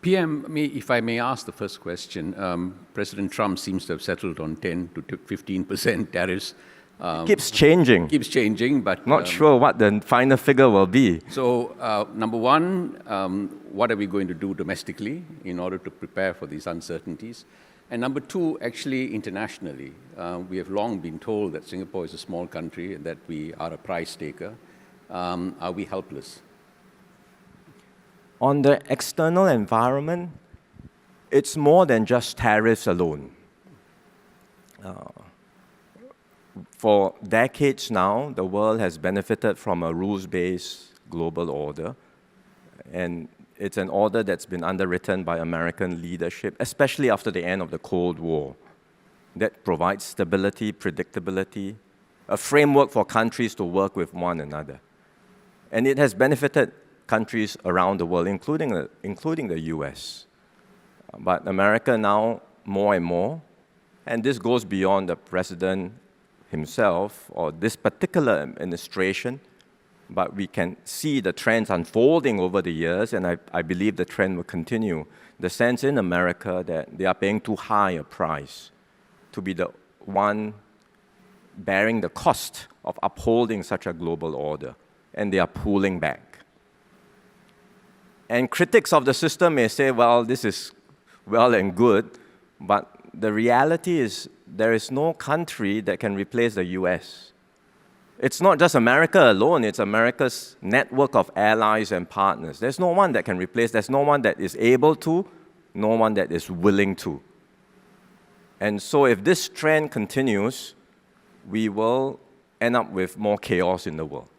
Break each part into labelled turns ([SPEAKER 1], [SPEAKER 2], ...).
[SPEAKER 1] If I may ask the first question, President Trump seems to have settled on 10 to 15% tariffs.
[SPEAKER 2] Keeps changing.
[SPEAKER 1] Keeps changing, but...
[SPEAKER 2] Not sure what the final figure will be.
[SPEAKER 1] So, number one, what are we going to do domestically in order to prepare for these uncertainties? And number two, actually internationally. We have long been told that Singapore is a small country and that we are a price taker. Are we helpless?
[SPEAKER 2] On the external environment, it's more than just tariffs alone. For decades now, the world has benefited from a rules-based global order. And it's an order that's been underwritten by American leadership, especially after the end of the Cold War, that provides stability, predictability, a framework for countries to work with one another. And it has benefited countries around the world, including the US. But America now, more and more, and this goes beyond the president himself or this particular administration, but we can see the trends unfolding over the years, and I believe the trend will continue. The sense in America that they are paying too high a price to be the one bearing the cost of upholding such a global order, and they are pulling back. And critics of the system may say, well, this is well and good, but the reality is there is no country that can replace the US. It's not just America alone, it's America's network of allies and partners. There's no one that can replace, there's no one that is able to, no one that is willing to. And so if this trend continues, we will end up with more chaos in the world.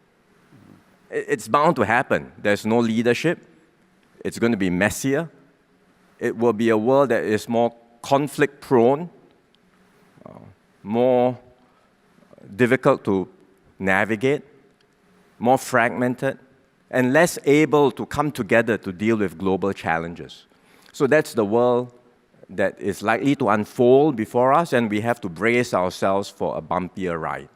[SPEAKER 2] It's bound to happen. There's no leadership. It's going to be messier. It will be a world that is more conflict-prone, more difficult to navigate, more fragmented, and less able to come together to deal with global challenges. So that's the world that is likely to unfold before us, and we have to brace ourselves for a bumpier ride.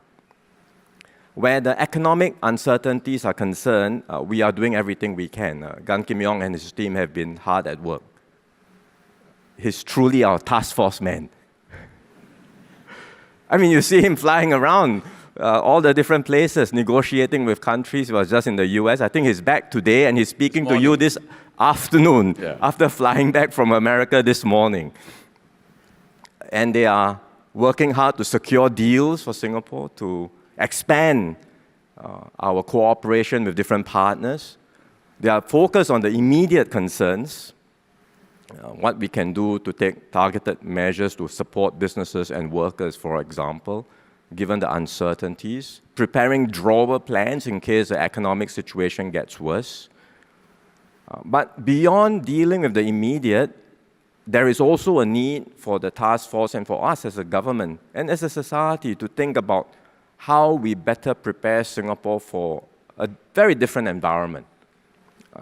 [SPEAKER 2] Where the economic uncertainties are concerned, we are doing everything we can. Gan Kim Yong and his team have been hard at work. He's truly our task force man. I mean, you see him flying around all the different places, negotiating with countries. He was just in the US. I think he's back today, and he's speaking to you this afternoon, after flying back from America this morning. And they are working hard to secure deals for Singapore, to expand our cooperation with different partners. They are focused on the immediate concerns, what we can do to take targeted measures to support businesses and workers, for example, given the uncertainties, preparing drawer plans in case the economic situation gets worse. But beyond dealing with the immediate, there is also a need for the task force and for us as a government and as a society to think about how we better prepare Singapore for a very different environment.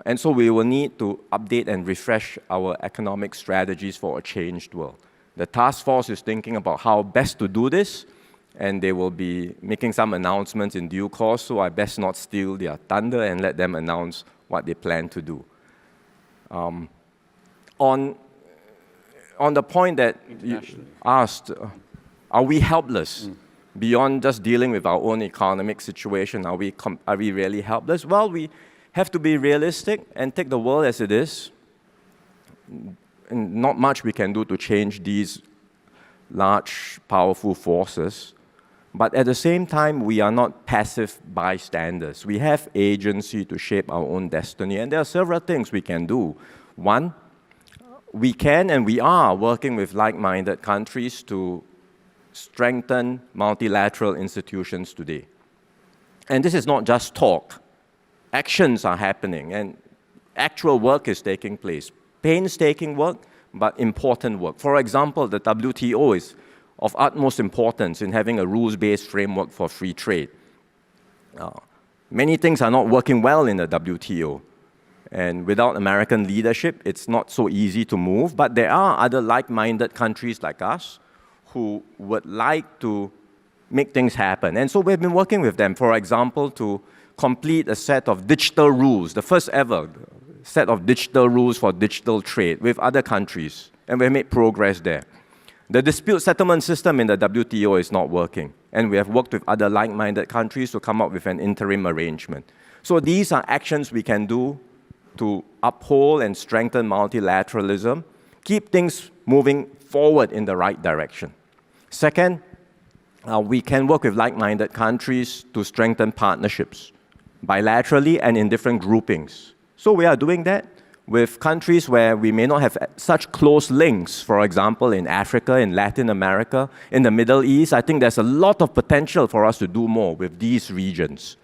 [SPEAKER 2] And so we will need to update and refresh our economic strategies for a changed world. The task force is thinking about how best to do this, and they will be making some announcements in due course, so I best not steal their thunder and let them announce what they plan to do. On the point that you asked, are we helpless? Beyond just dealing with our own economic situation, are we really helpless? Well, we have to be realistic and take the world as it is. And not much we can do to change these large, powerful forces. But at the same time, we are not passive bystanders. We have agency to shape our own destiny, and there are several things we can do. One, we can and we are working with like-minded countries to strengthen multilateral institutions today. And this is not just talk. Actions are happening, and actual work is taking place. Painstaking work, but important work. For example, the WTO is of utmost importance in having a rules-based framework for free trade. Many things are not working well in the WTO. And without American leadership, it's not so easy to move. But there are other like-minded countries like us who would like to make things happen. And so we've been working with them, for example, to complete a set of digital rules, the first ever set of digital rules for digital trade with other countries, and we've made progress there. The dispute settlement system in the WTO is not working, and we have worked with other like-minded countries to come up with an interim arrangement. So these are actions we can do to uphold and strengthen multilateralism, keep things moving forward in the right direction. Second, we can work with like-minded countries to strengthen partnerships, bilaterally and in different groupings. So we are doing that with countries where we may not have such close links, for example, in Africa, in Latin America, in the Middle East. I think there's a lot of potential for us to do more with these regions.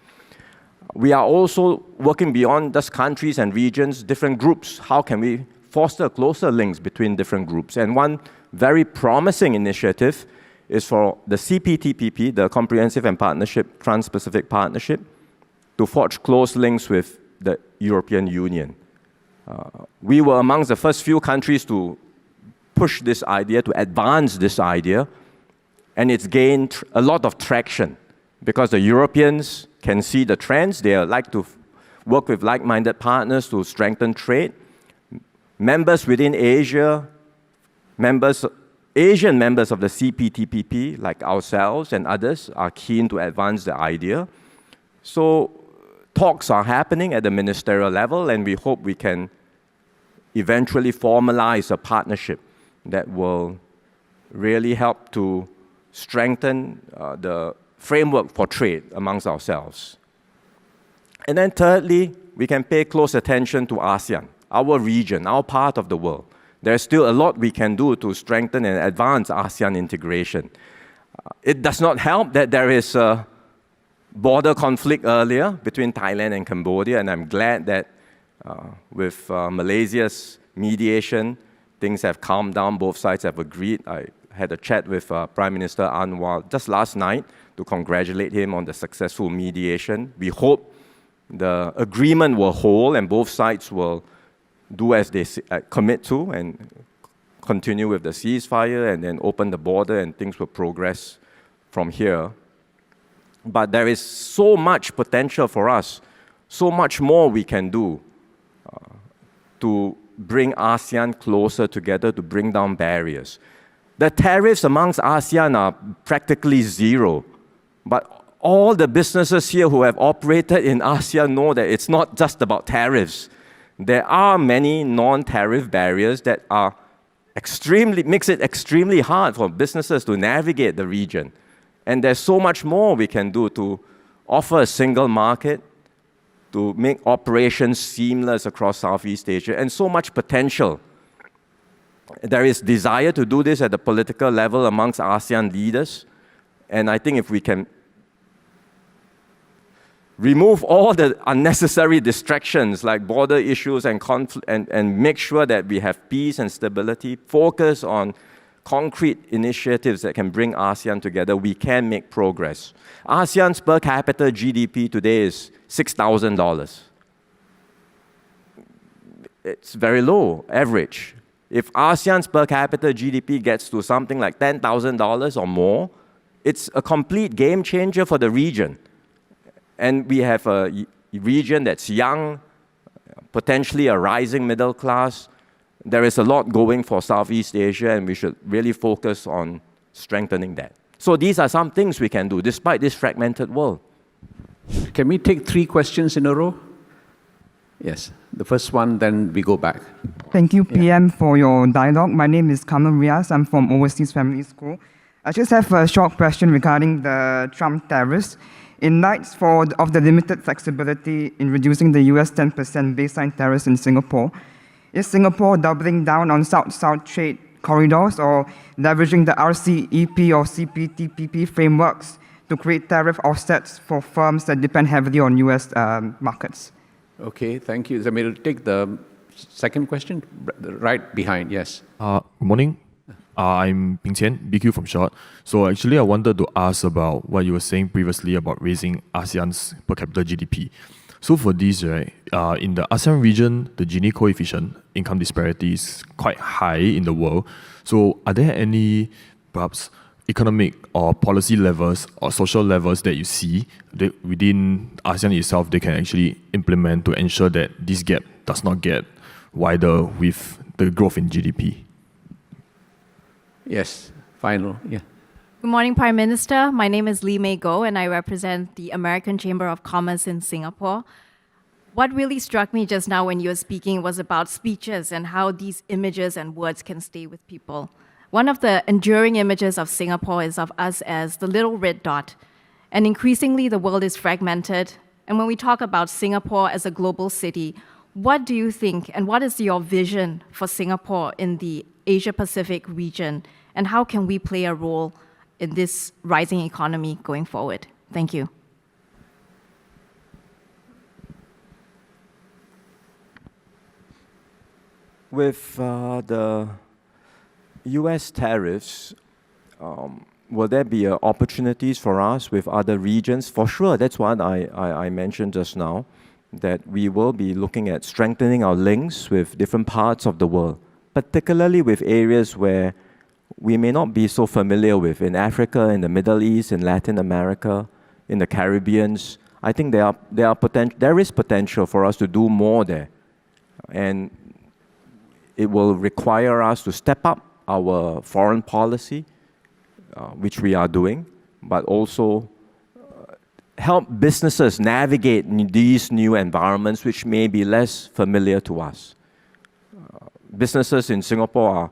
[SPEAKER 2] We are also working beyond just countries and regions, different groups. How can we foster closer links between different groups? And one very promising initiative is for the CPTPP, the Comprehensive and Partnership, Trans-Pacific Partnership, to forge close links with the European Union. We were amongst the first few countries to push this idea, to advance this idea, and it's gained a lot of traction because the Europeans can see the trends. They like to work with like-minded partners to strengthen trade. Members within Asia, Asian members of the CPTPP, like ourselves and others, are keen to advance the idea. So talks are happening at the ministerial level, and we hope we can eventually formalize a partnership that will really help to strengthen the framework for trade amongst ourselves. And then thirdly, we can pay close attention to ASEAN, our region, our part of the world. There's still a lot we can do to strengthen and advance ASEAN integration. It does not help that there is a border conflict earlier between Thailand and Cambodia, and I'm glad that with Malaysia's mediation, things have calmed down, both sides have agreed. I had a chat with Prime Minister Anwar just last night to congratulate him on the successful mediation. We hope the agreement will hold and both sides will do as they commit to and continue with the ceasefire and then open the border and things will progress from here. But there is so much potential for us, so much more we can do to bring ASEAN closer together, to bring down barriers. The tariffs amongst ASEAN are practically zero, but all the businesses here who have operated in ASEAN know that it's not just about tariffs. There are many non-tariff barriers that are makes it extremely hard for businesses to navigate the region. And there's so much more we can do to offer a single market, to make operations seamless across Southeast Asia, and so much potential. There is desire to do this at the political level amongst ASEAN leaders, and I think if we can remove all the unnecessary distractions like border issues and conflict, and make sure that we have peace and stability, focus on concrete initiatives that can bring ASEAN together, we can make progress. ASEAN's per capita GDP today is $6,000. It's very low, average. If ASEAN's per capita GDP gets to something like $10,000 or more, it's a complete game changer for the region. And we have a region that's young, potentially a rising middle class. There is a lot going for Southeast Asia, and we should really focus on strengthening that. So these are some things we can do, despite this fragmented world.
[SPEAKER 1] Can we take 3 questions in a row? Yes, the first one, then we go back.
[SPEAKER 3] Thank you, PM, for your dialogue. My name is Kamal Riaz. I'm from Overseas Family School. I just have a short question regarding the Trump tariffs. In light of the limited flexibility in reducing the US 10% baseline tariffs in Singapore, is Singapore doubling down on South-South trade corridors or leveraging the RCEP or CPTPP frameworks to create tariff offsets for firms that depend heavily on US markets?
[SPEAKER 1] Okay, thank you. Zamir, take the second question, right behind, yes.
[SPEAKER 4] Good morning. I'm Ping Qian, BQ from Short. So actually, I wanted to ask about what you were saying previously about raising ASEAN's per capita GDP. So for this, right, in the ASEAN region, the Gini coefficient, income disparity is quite high in the world. So are there any perhaps economic or policy levels or social levels that you see that within ASEAN itself they can actually implement to ensure that this gap does not get wider with the growth in GDP?
[SPEAKER 1] Yes, final, yeah.
[SPEAKER 5] Good morning, Prime Minister. My name is Lee Mei Goh, and I represent the American Chamber of Commerce in Singapore. What really struck me just now when you were speaking was about speeches and how these images and words can stay with people. One of the enduring images of Singapore is of us as the little red dot. And increasingly, the world is fragmented. And when we talk about Singapore as a global city, what do you think and what is your vision for Singapore in the Asia-Pacific region? And how can we play a role in this rising economy going forward? Thank you.
[SPEAKER 2] With the US tariffs, will there be opportunities for us with other regions? For sure, that's what I mentioned just now, that we will be looking at strengthening our links with different parts of the world, particularly with areas where we may not be so familiar with, in Africa, in the Middle East, in Latin America, in the Caribbean. I think there is potential for us to do more there. And it will require us to step up our foreign policy, which we are doing, but also help businesses navigate these new environments which may be less familiar to us. Businesses in Singapore are,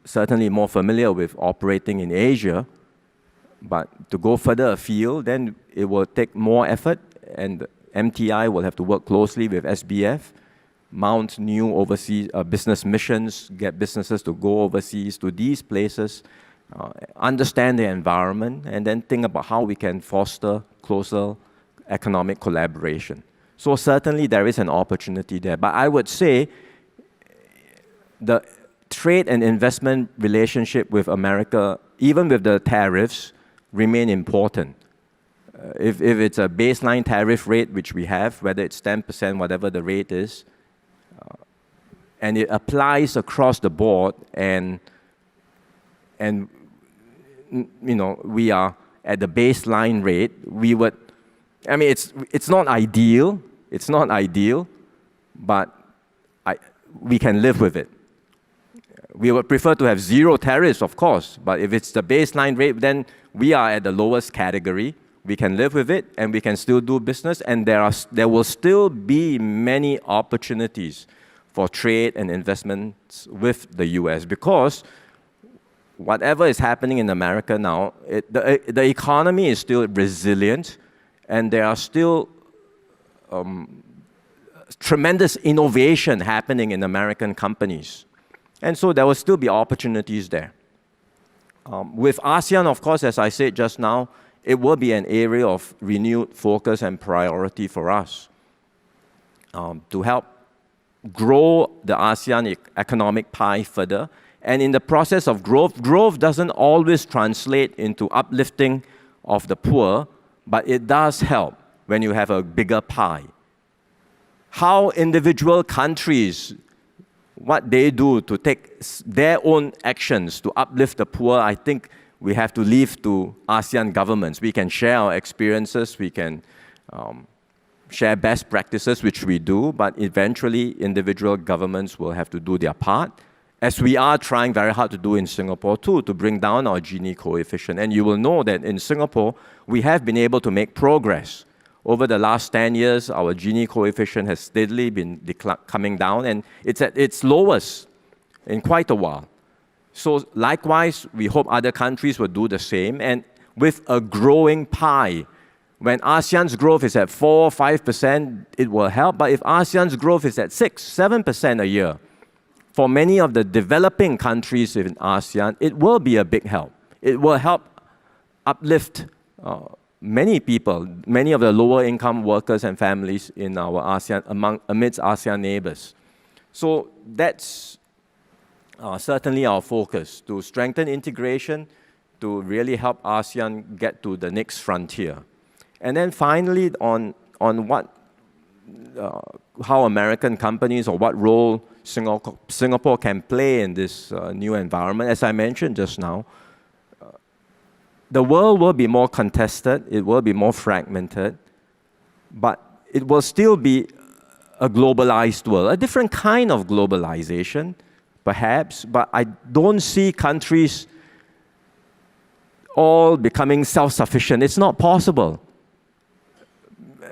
[SPEAKER 2] certainly more familiar with operating in Asia, but to go further afield, then it will take more effort, and MTI will have to work closely with SBF, mount new overseas business missions, get businesses to go overseas to these places, understand the environment, and then think about how we can foster closer economic collaboration. So certainly there is an opportunity there. But I would say the trade and investment relationship with America, even with the tariffs, remain important. If it's a baseline tariff rate, which we have, whether it's 10%, whatever the rate is, and it applies across the board, and we are at the baseline rate, we would, it's not ideal, but we can live with it. We would prefer to have zero tariffs, of course, but if it's the baseline rate, then we are at the lowest category. We can live with it, and we can still do business, and there will still be many opportunities for trade and investments with the US, because whatever is happening in America now, the economy is still resilient, and there are still tremendous innovation happening in American companies. And so there will still be opportunities there. With ASEAN, of course, as I said just now, it will be an area of renewed focus and priority for us to help grow the ASEAN economic pie further. And in the process of growth doesn't always translate into uplifting of the poor, but it does help when you have a bigger pie. How individual countries, what they do to take their own actions to uplift the poor, I think we have to leave to ASEAN governments. We can share our experiences, we can share best practices, which we do, but eventually individual governments will have to do their part, as we are trying very hard to do in Singapore too, to bring down our Gini coefficient. And you will know that in Singapore, we have been able to make progress. Over the last 10 years, our Gini coefficient has steadily been coming down, and it's at its lowest in quite a while. So likewise, we hope other countries will do the same. And with a growing pie, when ASEAN's growth is at 4, 5%, it will help. But if ASEAN's growth is at 6, 7% a year, for many of the developing countries in ASEAN, it will be a big help. It will help uplift many people, many of the lower income workers and families in our ASEAN, amidst ASEAN neighbors. So that's certainly our focus, to strengthen integration, to really help ASEAN get to the next frontier. And then finally, on how American companies, or what role Singapore can play in this new environment, as I mentioned just now, the world will be more contested, it will be more fragmented, but it will still be a globalized world, a different kind of globalization, perhaps, but I don't see countries all becoming self-sufficient. It's not possible.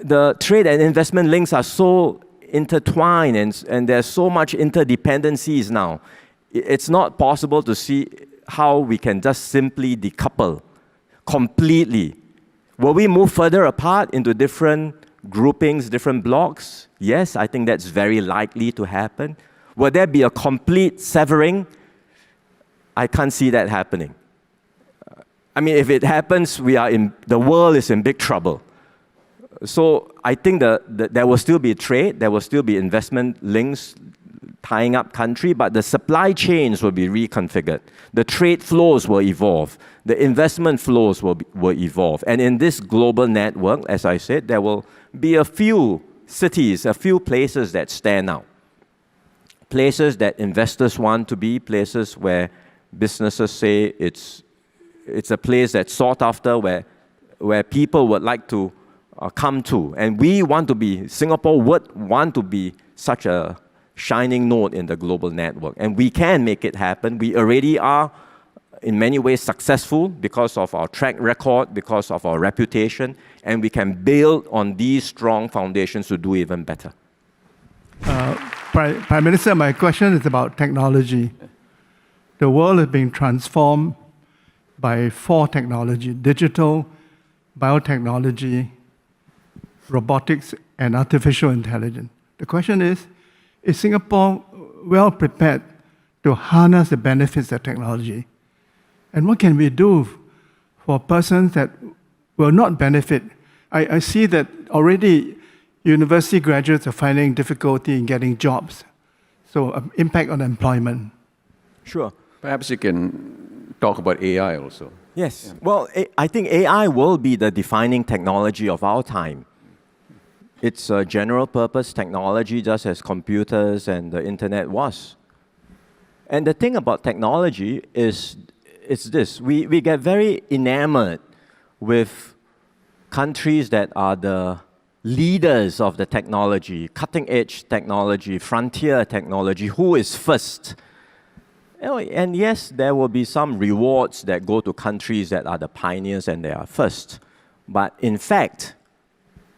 [SPEAKER 2] The trade and investment links are so intertwined and there's so much interdependencies now. It's not possible to see how we can just simply decouple completely. Will we move further apart into different groupings, different blocks? Yes, I think that's very likely to happen. Will there be a complete severing? I can't see that happening. I mean, if it happens, the world is in big trouble. So I think there will still be trade, there will still be investment links tying up country, but the supply chains will be reconfigured. The trade flows will evolve. The investment flows will evolve. And in this global network, as I said, there will be a few cities, a few places that stand out. Places that investors want to be, places where businesses say it's a place that's sought after, where people would like to come to. And we want to be, Singapore would want to be such a shining node in the global network. And we can make it happen. We already are in many ways successful because of our track record, because of our reputation, and we can build on these strong foundations to do even better.
[SPEAKER 6] Prime Minister, my question is about technology. The world is being transformed by 4 technology: digital, biotechnology, robotics, and artificial intelligence. The question is Singapore well prepared to harness the benefits of technology? And what can we do for persons that will not benefit? I see that already university graduates are finding difficulty in getting jobs. So impact on employment.
[SPEAKER 2] Sure.
[SPEAKER 1] Perhaps you can talk about AI also.
[SPEAKER 2] Yes. Yeah. Well, I think AI will be the defining technology of our time. It's a general purpose technology, just as computers and the internet was. And the thing about technology is this. We get very enamored with countries that are the leaders of the technology, cutting edge technology, frontier technology, who is first. And yes, there will be some rewards that go to countries that are the pioneers and they are first. But in fact,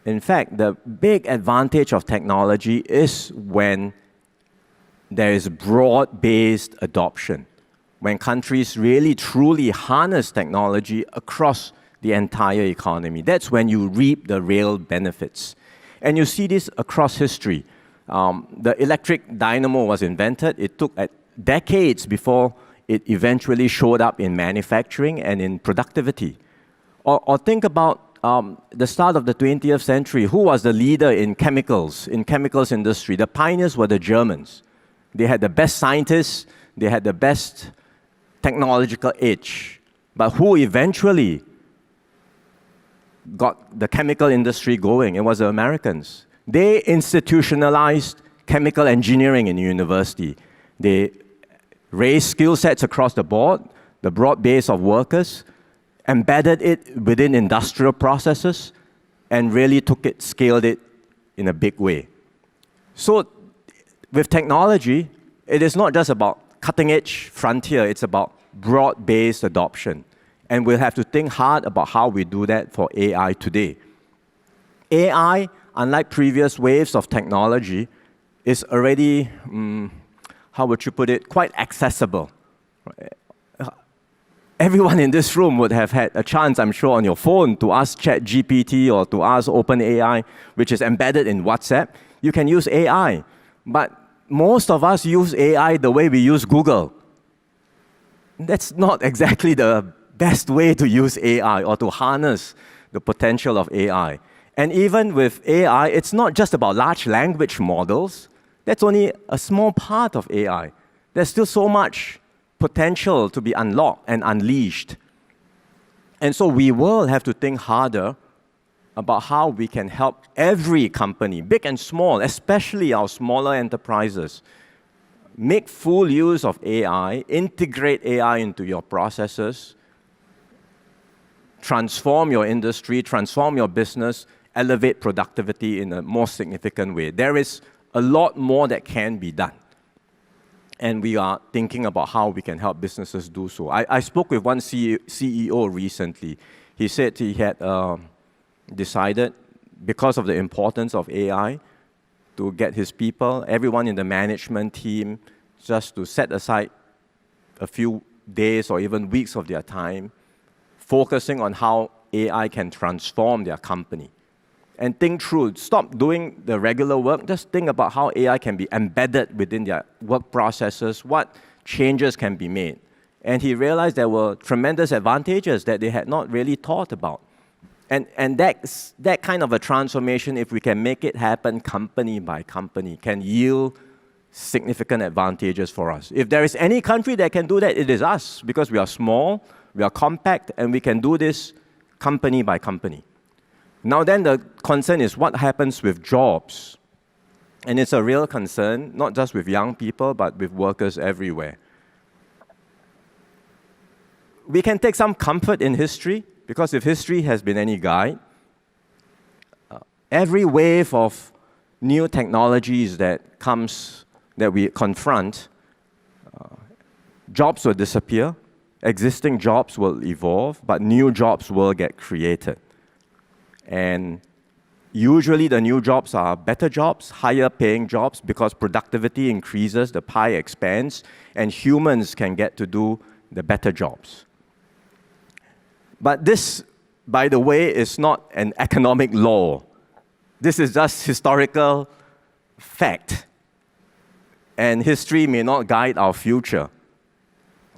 [SPEAKER 2] the big advantage of technology is when there is broad-based adoption, when countries really truly harness technology across the entire economy. That's when you reap the real benefits. And you see this across history. The electric dynamo was invented. It took decades before it eventually showed up in manufacturing and in productivity. Or think about the start of the 20th century. Who was the leader in chemicals industry? The pioneers were the Germans. They had the best scientists, they had the best technological edge. But who eventually got the chemical industry going? It was the Americans. They institutionalized chemical engineering in university. They raised skill sets across the board, the broad base of workers, embedded it within industrial processes, and really scaled it in a big way. So with technology, it is not just about cutting-edge frontier, it's about broad-based adoption. And we'll have to think hard about how we do that for AI today. AI, unlike previous waves of technology, is already, how would you put it, quite accessible. Everyone in this room would have had a chance, I'm sure, on your phone to ask ChatGPT or to ask OpenAI, which is embedded in WhatsApp. You can use AI. But most of us use AI the way we use Google. That's not exactly the best way to use AI or to harness the potential of AI. And even with AI, it's not just about large language models. That's only a small part of AI. There's still so much potential to be unlocked and unleashed. And so we will have to think harder about how we can help every company, big and small, especially our smaller enterprises, make full use of AI, integrate AI into your processes, transform your industry, transform your business, elevate productivity in a more significant way. There is a lot more that can be done. And we are thinking about how we can help businesses do so. I spoke with one CEO recently. He said he had decided, because of the importance of AI, to get his people, everyone in the management team, just to set aside a few days or even weeks of their time, focusing on how AI can transform their company. And think through, stop doing the regular work, just think about how AI can be embedded within their work processes, what changes can be made. And he realized there were tremendous advantages that they had not really thought about. And that kind of a transformation, if we can make it happen company by company, can yield significant advantages for us. If there is any country that can do that, it is us, because we are small, we are compact, and we can do this company by company. Now then, the concern is what happens with jobs. And it's a real concern, not just with young people, but with workers everywhere. We can take some comfort in history, because if history has been any guide, every wave of new technologies that we confront, jobs will disappear, existing jobs will evolve, but new jobs will get created. And usually the new jobs are better jobs, higher paying jobs, because productivity increases, the pie expands, and humans can get to do the better jobs. But this, by the way, is not an economic law. This is just historical fact. And history may not guide our future.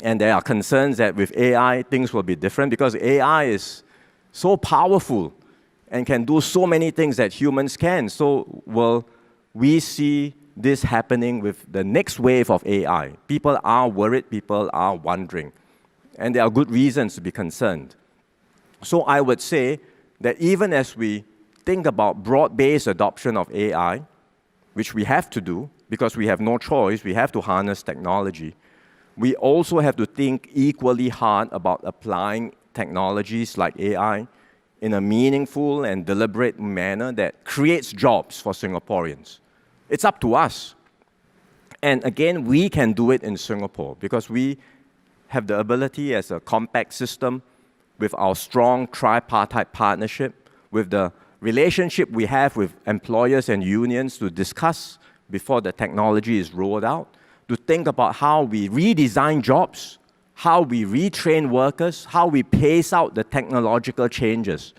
[SPEAKER 2] And there are concerns that with AI, things will be different, because AI is so powerful and can do so many things that humans can. So will we see this happening with the next wave of AI? People are worried, people are wondering. And there are good reasons to be concerned. So I would say that even as we think about broad-based adoption of AI, which we have to do, because we have no choice, we have to harness technology, we also have to think equally hard about applying technologies like AI in a meaningful and deliberate manner that creates jobs for Singaporeans. It's up to us. And again, we can do it in Singapore because we have the ability as a compact system with our strong tripartite partnership, with the relationship we have with employers and unions to discuss before the technology is rolled out, to think about how we redesign jobs, how we retrain workers, how we pace out the technological changes.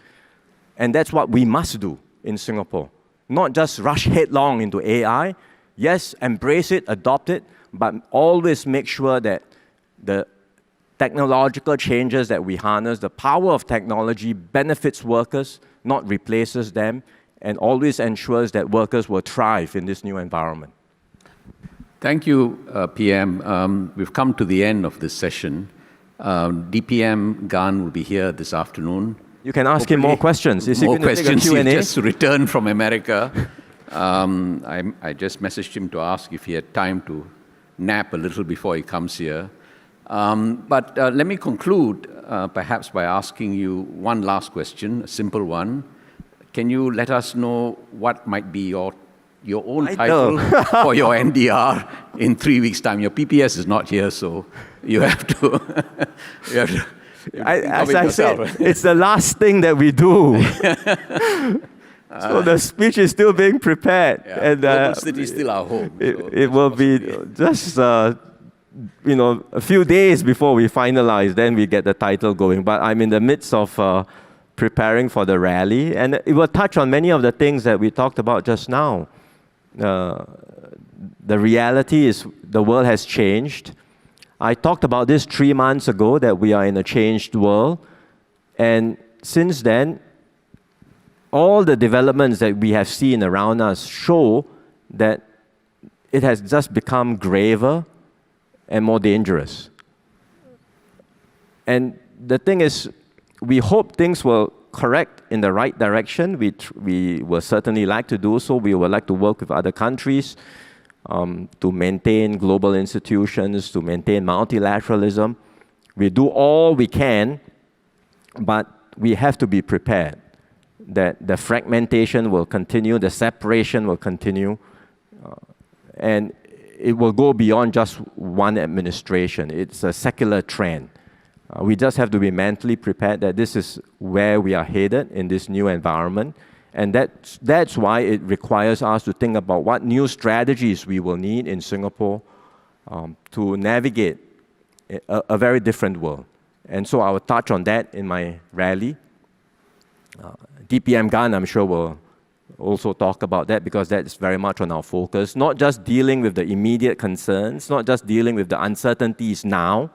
[SPEAKER 2] And that's what we must do in Singapore. Not just rush headlong into AI. Yes, embrace it, adopt it, but always make sure that the technological changes that we harness, the power of technology benefits workers, not replaces them, and always ensures that workers will thrive in this new environment.
[SPEAKER 1] Thank you, PM. We've come to the end of this session. DPM Gan will be here this afternoon.
[SPEAKER 2] You can ask him more questions. Is he going to take a Q&A?
[SPEAKER 1] He just returned from America. I just messaged him to ask if he had time to nap a little before he comes here. But let me conclude perhaps by asking you one last question, a simple one. Can you let us know what might be your own title for your NDR in 3 weeks' time? Your PPS is not here, so you have to...
[SPEAKER 2] As I said, it's the last thing that we do. So the speech is still being prepared.
[SPEAKER 1] Yeah.
[SPEAKER 2] And
[SPEAKER 1] Global City is still our home.
[SPEAKER 2] It will be just a few days before we finalize, then we get the title going. But I'm in the midst of preparing for the rally, and it will touch on many of the things that we talked about just now. The reality is the world has changed. I talked about this 3 months ago, that we are in a changed world. And since then, all the developments that we have seen around us show that it has just become graver and more dangerous. And the thing is, we hope things will correct in the right direction. We will certainly like to do so. We would like to work with other countries to maintain global institutions, to maintain multilateralism. We do all we can, but we have to be prepared that the fragmentation will continue, the separation will continue, and it will go beyond just one administration. It's a secular trend. We just have to be mentally prepared that this is where we are headed in this new environment. And that's why it requires us to think about what new strategies we will need in Singapore to navigate a very different world. And so I will touch on that in my rally. DPM Gan, I'm sure, will also talk about that because that's very much on our focus. Not just dealing with the immediate concerns, not just dealing with the uncertainties now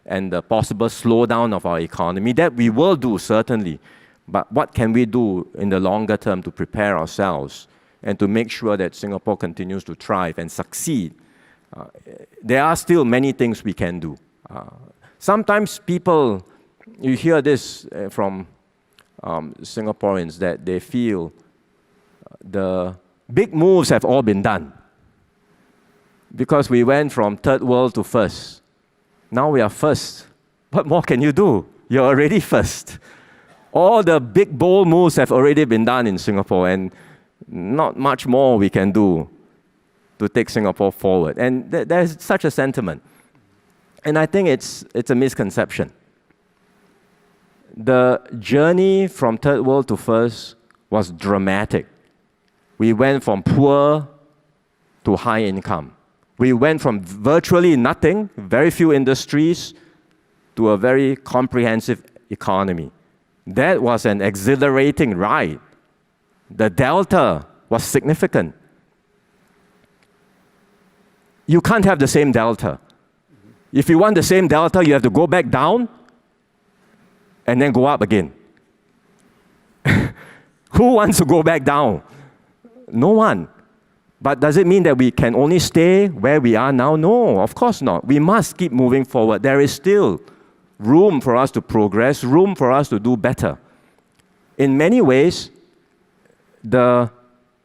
[SPEAKER 2] and the possible slowdown of our economy. That we will do, certainly. But what can we do in the longer term to prepare ourselves and to make sure that Singapore continues to thrive and succeed? There are still many things we can do. Sometimes people, you hear this from Singaporeans, that they feel the big moves have all been done because we went from third world to first. Now we are first. What more can you do? You're already first. All the big bold moves have already been done in Singapore, and not much more we can do to take Singapore forward. And there's such a sentiment. And I think it's a misconception. The journey from third world to first was dramatic. We went from poor to high income. We went from virtually nothing, very few industries, to a very comprehensive economy. That was an exhilarating ride. The delta was significant. You can't have the same delta. If you want the same delta, you have to go back down and then go up again. Who wants to go back down? No one. But does it mean that we can only stay where we are now? No, of course not. We must keep moving forward. There is still room for us to progress, room for us to do better. In many ways, the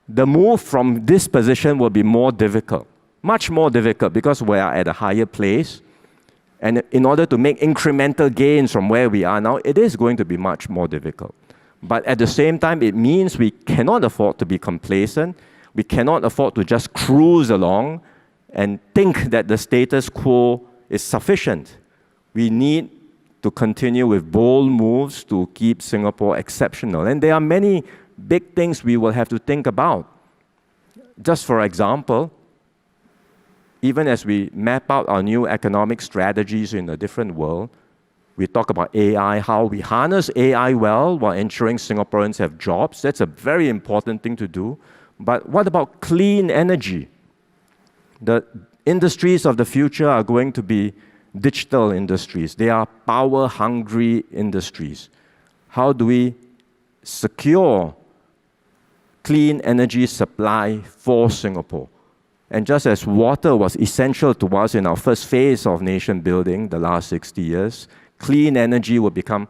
[SPEAKER 2] move from this position will be more difficult, much more difficult, because we are at a higher place. And in order to make incremental gains from where we are now, it is going to be much more difficult. But at the same time, it means we cannot afford to be complacent. We cannot afford to just cruise along and think that the status quo is sufficient. We need to continue with bold moves to keep Singapore exceptional. And there are many big things we will have to think about. Just for example, even as we map out our new economic strategies in a different world, we talk about AI, how we harness AI well while ensuring Singaporeans have jobs. That's a very important thing to do. But what about clean energy? The industries of the future are going to be digital industries. They are power-hungry industries. How do we secure clean energy supply for Singapore? And just as water was essential to us in our first phase of nation building the last 60 years, clean energy will become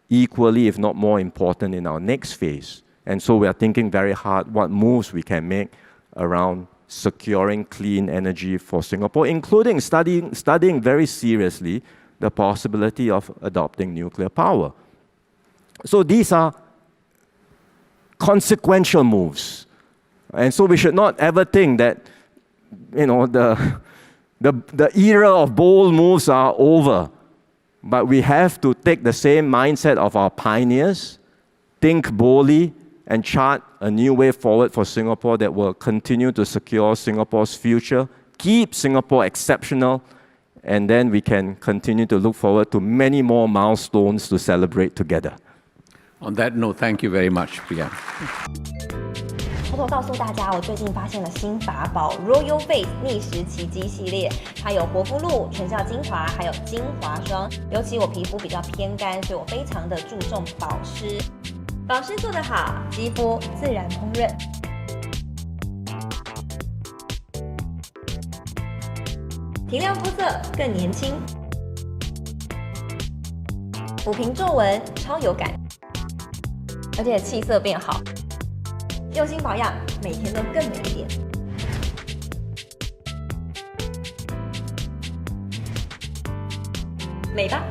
[SPEAKER 2] equally, if not more important in our next phase. And so we are thinking very hard what moves we can make around securing clean energy for Singapore, including studying very seriously the possibility of adopting nuclear power. So these are consequential moves. And so we should not ever think that, you know, the era of bold moves are over. But we have to take the same mindset of our pioneers, think boldly, and chart a new way forward for Singapore that will continue to secure Singapore's future, keep Singapore exceptional, and then we can continue to look forward to many more milestones to celebrate together.
[SPEAKER 1] On that note, thank you very much, Priya.
[SPEAKER 7] 偷偷告訴大家，我最近發現了新法寶 Royal Face 逆時奇蹟系列，它有活膚露、全效精華，還有精華霜。尤其我皮膚比較偏乾，所以我非常的注重保濕。保濕做得好，肌膚自然烹飪。提亮膚色更年輕，撫平皺紋超有感，而且氣色變好。用心保養，每天都更美一點。美吧。